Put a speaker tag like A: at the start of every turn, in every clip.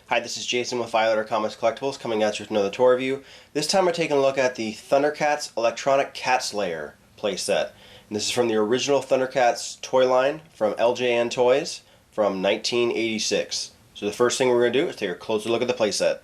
A: Hi, this is Jason with Violator Comics Collectibles coming at you with another toy review. This time we're taking a look at the Thundercats Electronic Cats Lair playset. And this is from the original Thundercats toy line from LJN Toys from 1986. So the first thing we're going to do is take a closer look at the playset.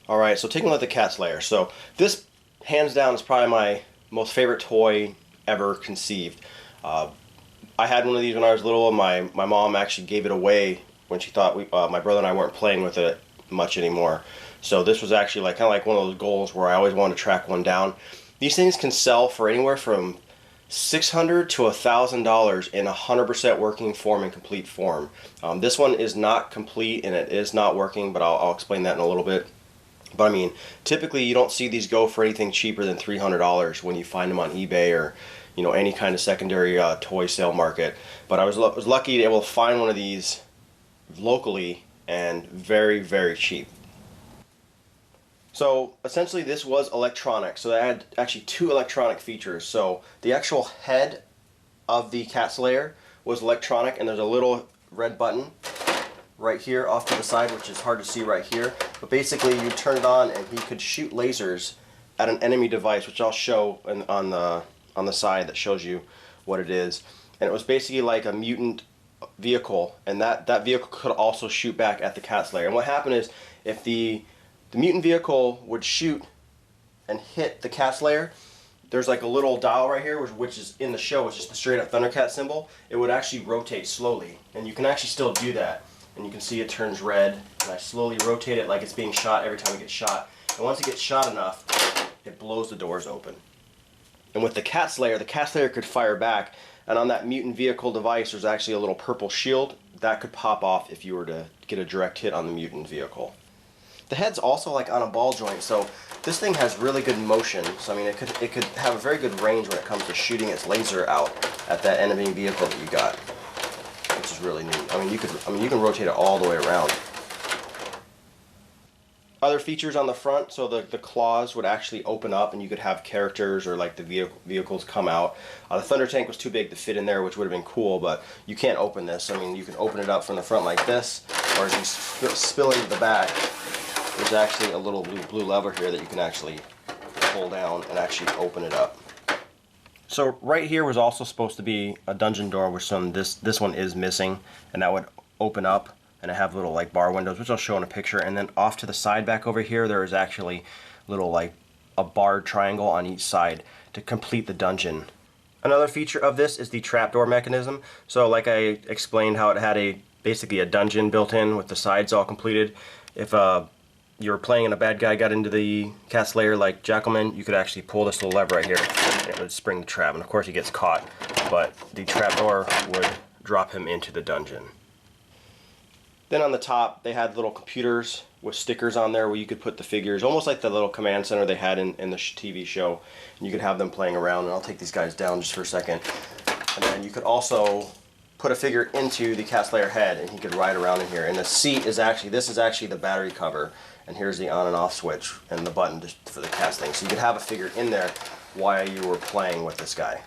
A: Alright, so taking a look at the Cats Lair. So this, hands down, is probably my most favorite toy ever conceived. I had one of these when I was little, and my mom actually gave it away when she thought my brother and I weren't playing with it much anymore. So this was actually kind of like one of those goals where I always wanted to track one down. These things can sell for anywhere from $600 to $1,000 in 100% working form and complete form. This one is not complete and it is not working, but I'll explain that in a little bit. But I mean, typically you don't see these go for anything cheaper than $300 when you find them on eBay or, you know, any kind of secondary toy sale market. But I was lucky to be able to find one of these locally and very, very cheap. So essentially this was electronic. So they had actually two electronic features. So the actual head of the Cats Lair was electronic, and there's a little red button right here off to the side, which is hard to see right here. But basically you turn it on and he could shoot lasers at an enemy device, which I'll show on the side that shows you what it is. And it was basically like a mutant vehicle, and that vehicle could also shoot back at the Cats Lair. And what happened is, if the mutant vehicle would shoot and hit the Cat's Lair, there's like a little dial right here, which is in the show, which is the straight up Thundercat symbol. It would actually rotate slowly, and you can actually still do that. And you can see it turns red, and I slowly rotate it like it's being shot every time it gets shot. And once it gets shot enough, it blows the doors open. And with the Cat's Lair could fire back, and on that mutant vehicle device there's actually a little purple shield that could pop off if you were to get a direct hit on the mutant vehicle. The head's also like on a ball joint, so this thing has really good motion. So I mean, it could have a very good range when it comes to shooting its laser out at that enemy vehicle that you got, which is really neat. I mean, you can rotate it all the way around. Other features on the front, so the claws would actually open up and you could have characters or like the vehicles come out. The Thunder Tank was too big to fit in there, which would have been cool, but you can't open this. I mean, you can open it up from the front like this, or as you spill into the back, there's actually a little blue lever here that you can actually pull down and actually open it up. So right here was also supposed to be a dungeon door, which this one is missing, and that would open up. And I have little like bar windows, which I'll show in a picture. And then off to the side back over here, there is actually little like a barred triangle on each side to complete the dungeon. Another feature of this is the Trapdoor Mechanism. So like I explained how it had basically a dungeon built in with the sides all completed. If you were playing and a bad guy got into the Cat's Lair like Jackalman, you could actually pull this little lever right here and it would spring the trap. And of course he gets caught, but the trapdoor would drop him into the dungeon. Then on the top, they had little computers with stickers on there where you could put the figures, almost like the little command center they had in the TV show. And you could have them playing around, and I'll take these guys down just for a second. And then you could also put a figure into the Cat's Lair head, and he could ride around in here. And the seat is actually, this is actually the battery cover, and here's the on and off switch and the button for the Cat's thing. So you could have a figure in there while you were playing with this guy.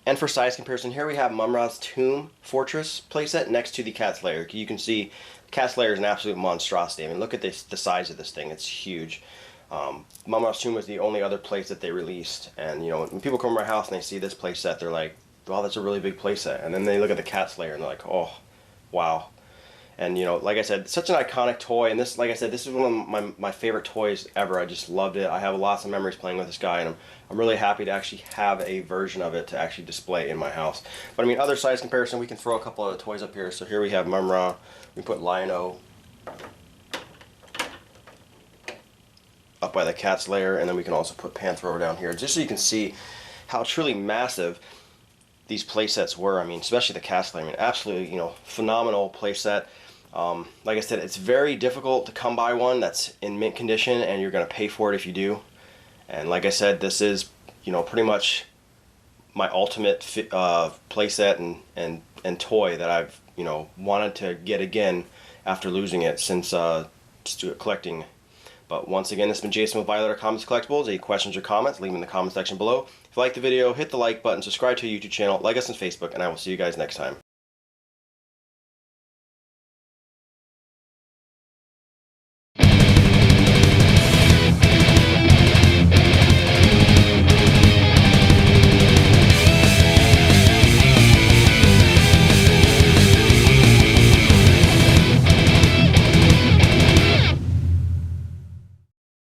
A: And for size comparison, here we have mumm-ra's Tomb Fortress playset next to the Cat's Lair. You can see Cat's Lair is an absolute monstrosity. I mean, look at this, the size of this thing. It's huge. Mumm-ra's Tomb was the only other place that they released. And, you know, when people come to my house and they see this playset, they're like, wow, that's a really big playset. And then they look at the Cat's Lair and they're like, oh, wow. And, you know, like I said, such an iconic toy. And this, like I said, this is one of my favorite toys ever. I just loved it. I have lots of memories playing with this guy, and I'm really happy to actually have a version of it to actually display in my house. But I mean, other size comparison, we can throw a couple of toys up here. So here we have mumm-ra. We put Lion-O up by the Cat's Lair, and then we can also put Panthro down here, just so you can see how truly massive these playsets were. I mean, especially the Cat's Lair. I mean, absolutely, you know, phenomenal playset. Like I said, it's very difficult to come by one that's in mint condition, and you're going to pay for it if you do. And like I said, this is, you know, pretty much my ultimate playset and toy that I've, you know, wanted to get again after losing it since just collecting. But once again, this has been Jason with Violator Comics Collectibles. Any questions or comments, leave them in the comment section below. If you like the video, hit the like button, subscribe to our YouTube channel, like us on Facebook, and I will see you guys next time.